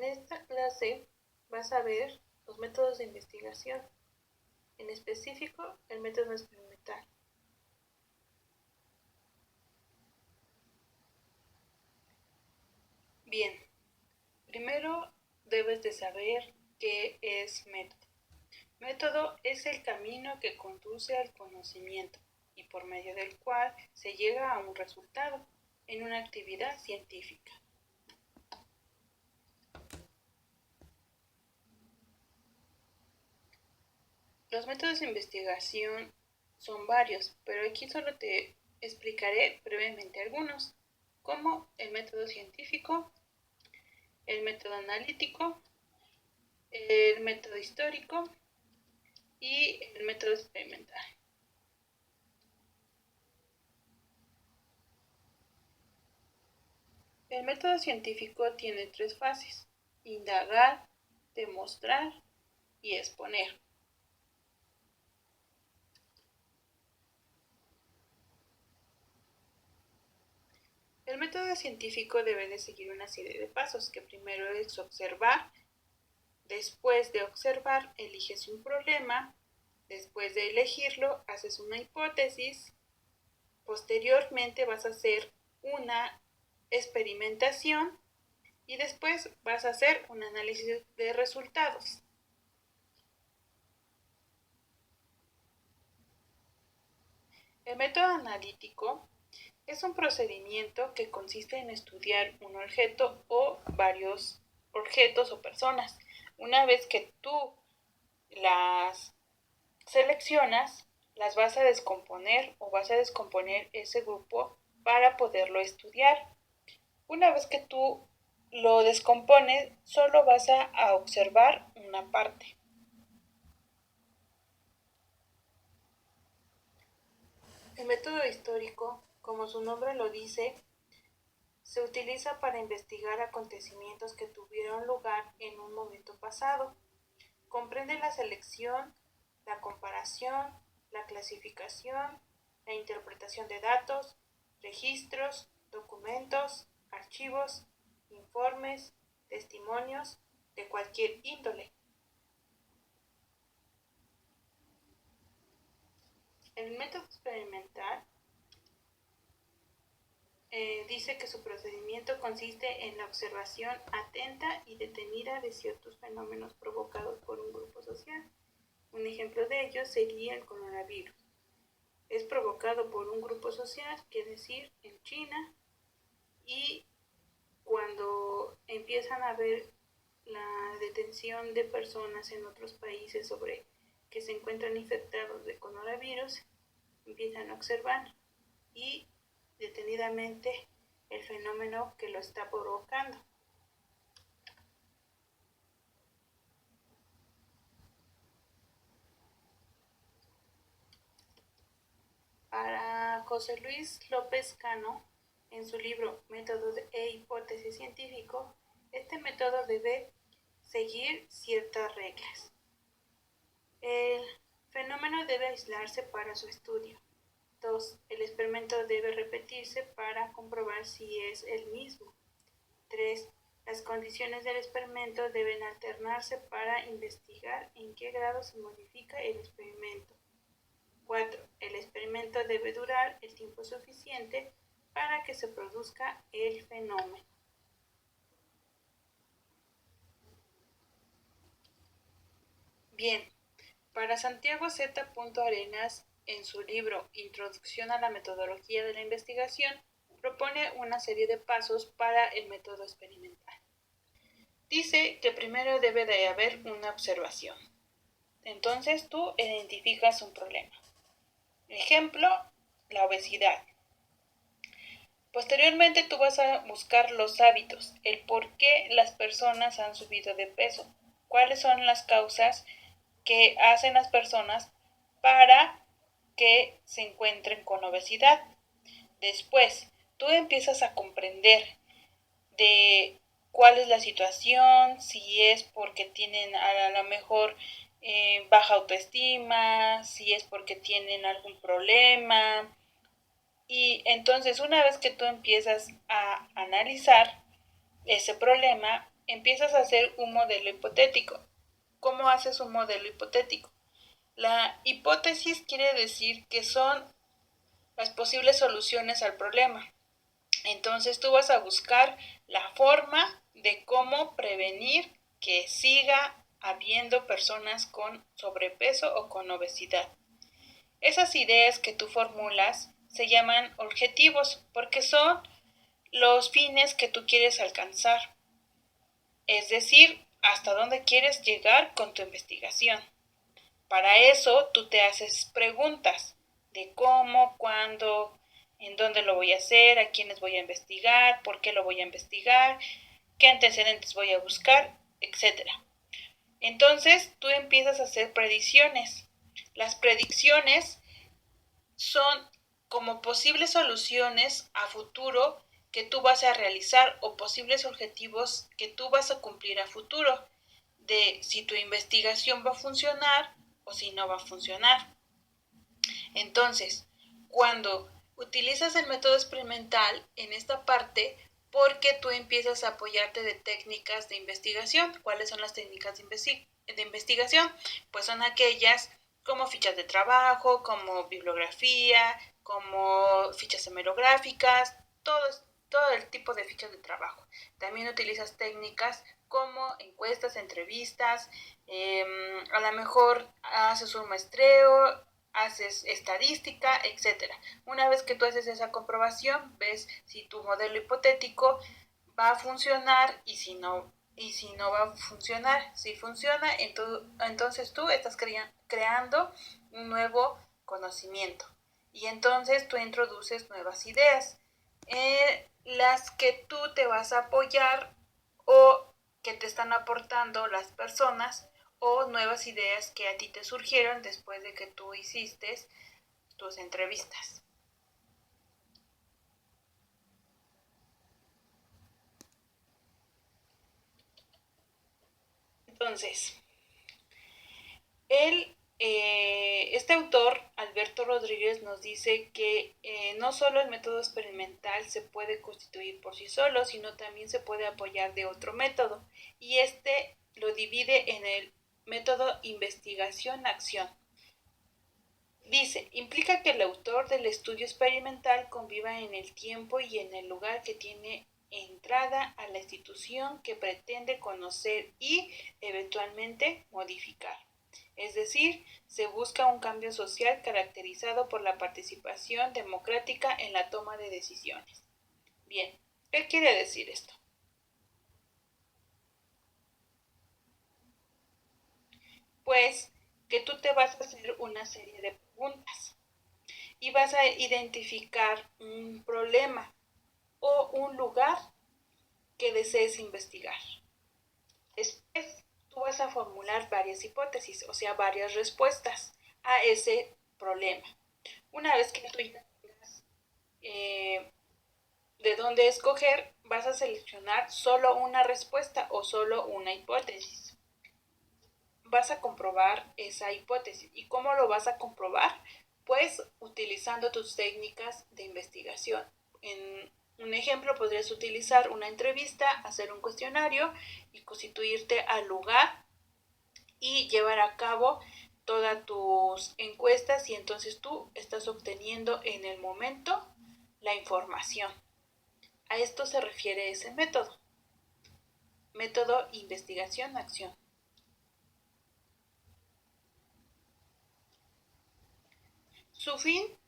En esta clase vas a ver los métodos de investigación, en específico el método experimental. Bien, primero debes de saber qué es método. Método es el camino que conduce al conocimiento y por medio del cual se llega a un resultado en una actividad científica. Los métodos de investigación son varios, pero aquí solo te explicaré brevemente algunos, como el método científico, el método analítico, el método histórico y el método experimental. El método científico tiene 3 fases: indagar, demostrar y exponer. El método científico debe de seguir una serie de pasos, que primero es observar. Después de observar, eliges un problema. Después de elegirlo, haces una hipótesis. Posteriormente vas a hacer una experimentación y después vas a hacer un análisis de resultados. El método analítico es un procedimiento que consiste en estudiar un objeto o varios objetos o personas. Una vez que tú las seleccionas, las vas a descomponer o vas a descomponer ese grupo para poderlo estudiar. Una vez que tú lo descompones, solo vas a observar una parte. El método histórico, como su nombre lo dice, se utiliza para investigar acontecimientos que tuvieron lugar en un momento pasado. Comprende la selección, la comparación, la clasificación, la interpretación de datos, registros, documentos, archivos, informes, testimonios de cualquier índole. El método experimental dice que su procedimiento consiste en la observación atenta y detenida de ciertos fenómenos provocados por un grupo social. Un ejemplo de ello sería el coronavirus. Es provocado por un grupo social, quiere decir en China, y cuando empiezan a ver la detención de personas en otros países sobre que se encuentran infectados de coronavirus, empiezan a observar y detenidamente el fenómeno que lo está provocando. Para José Luis López Cano, en su libro Método e hipótesis científico, este método debe seguir ciertas reglas. El fenómeno debe aislarse para su estudio. 2. El experimento debe repetirse para comprobar si es el mismo. 3. Las condiciones del experimento deben alternarse para investigar en qué grado se modifica el experimento. 4. El experimento debe durar el tiempo suficiente para que se produzca el fenómeno. Bien, para Santiago Z. Arenas, en su libro Introducción a la metodología de la investigación, propone una serie de pasos para el método experimental. Dice que primero debe de haber una observación. Entonces tú identificas un problema. Ejemplo, la obesidad. Posteriormente tú vas a buscar los hábitos, el por qué las personas han subido de peso, cuáles son las causas que hacen las personas para que se encuentren con obesidad. Después, tú empiezas a comprender de cuál es la situación, si es porque tienen a lo mejor baja autoestima, si es porque tienen algún problema. Y entonces una vez que tú empiezas a analizar ese problema, empiezas a hacer un modelo hipotético. ¿Cómo haces un modelo hipotético? La hipótesis quiere decir que son las posibles soluciones al problema. Entonces tú vas a buscar la forma de cómo prevenir que siga habiendo personas con sobrepeso o con obesidad. Esas ideas que tú formulas se llaman objetivos porque son los fines que tú quieres alcanzar. Es decir, hasta dónde quieres llegar con tu investigación. Para eso tú te haces preguntas de cómo, cuándo, en dónde lo voy a hacer, a quiénes voy a investigar, por qué lo voy a investigar, qué antecedentes voy a buscar, etc. Entonces tú empiezas a hacer predicciones. Las predicciones son como posibles soluciones a futuro que tú vas a realizar o posibles objetivos que tú vas a cumplir a futuro, de si tu investigación va a funcionar o si no va a funcionar. Entonces, cuando utilizas el método experimental en esta parte, porque tú empiezas a apoyarte de técnicas de investigación. ¿Cuáles son las técnicas de investigación? Pues son aquellas como fichas de trabajo, como bibliografía, como fichas hemerográficas, todo el tipo de fichas de trabajo. También utilizas técnicas como encuestas, entrevistas, a lo mejor haces un muestreo, haces estadística, etc. Una vez que tú haces esa comprobación, ves si tu modelo hipotético va a funcionar y si no va a funcionar. Si funciona, entonces tú estás creando un nuevo conocimiento y entonces tú introduces nuevas ideas, las que tú te vas a apoyar o que te están aportando las personas o nuevas ideas que a ti te surgieron después de que tú hiciste tus entrevistas. Entonces, este autor, Alberto Rodríguez, nos dice que no solo el método experimental se puede constituir por sí solo, sino también se puede apoyar de otro método. Y este lo divide en el método investigación-acción. Dice, implica que el autor del estudio experimental conviva en el tiempo y en el lugar que tiene entrada a la institución que pretende conocer y eventualmente modificar. Es decir, se busca un cambio social caracterizado por la participación democrática en la toma de decisiones. Bien, ¿qué quiere decir esto? Pues que tú te vas a hacer una serie de preguntas y vas a identificar un problema o un lugar que desees investigar. Después tú vas a formular varias hipótesis, o sea, varias respuestas a ese problema. Una vez que tú ya tengas de dónde escoger, vas a seleccionar solo una respuesta o solo una hipótesis. Vas a comprobar esa hipótesis. ¿Y cómo lo vas a comprobar? Pues utilizando tus técnicas de investigación. En un ejemplo, podrías utilizar una entrevista, hacer un cuestionario y constituirte al lugar y llevar a cabo todas tus encuestas y entonces tú estás obteniendo en el momento la información. A esto se refiere ese método. Método investigación-acción. Su fin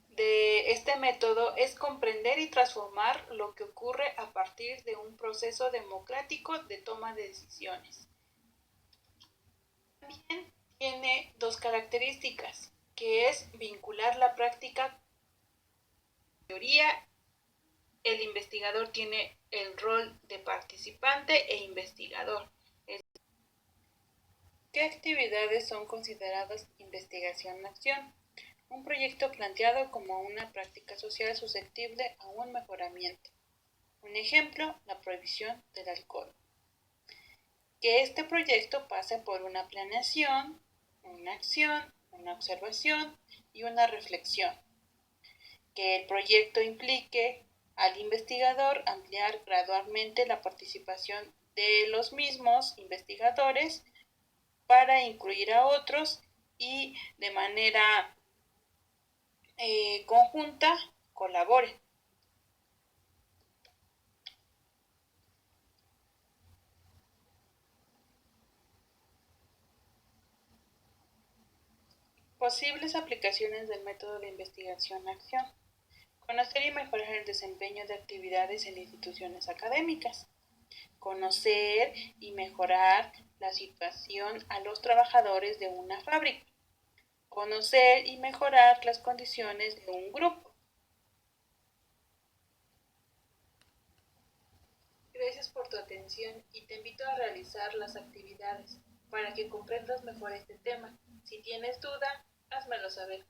de este método es comprender y transformar lo que ocurre a partir de un proceso democrático de toma de decisiones. También tiene dos características, que es vincular la práctica con la teoría. El investigador tiene el rol de participante e investigador. ¿Qué actividades son consideradas investigación-acción? Un proyecto planteado como una práctica social susceptible a un mejoramiento. Un ejemplo, la prohibición del alcohol. Que este proyecto pase por una planeación, una acción, una observación y una reflexión. Que el proyecto implique al investigador ampliar gradualmente la participación de los mismos investigadores para incluir a otros y de manera conjunta colaboren. Posibles aplicaciones del método de investigación-acción. Conocer y mejorar el desempeño de actividades en instituciones académicas. Conocer y mejorar la situación a los trabajadores de una fábrica. Conocer y mejorar las condiciones de un grupo. Gracias por tu atención y te invito a realizar las actividades para que comprendas mejor este tema. Si tienes duda, házmelo saber.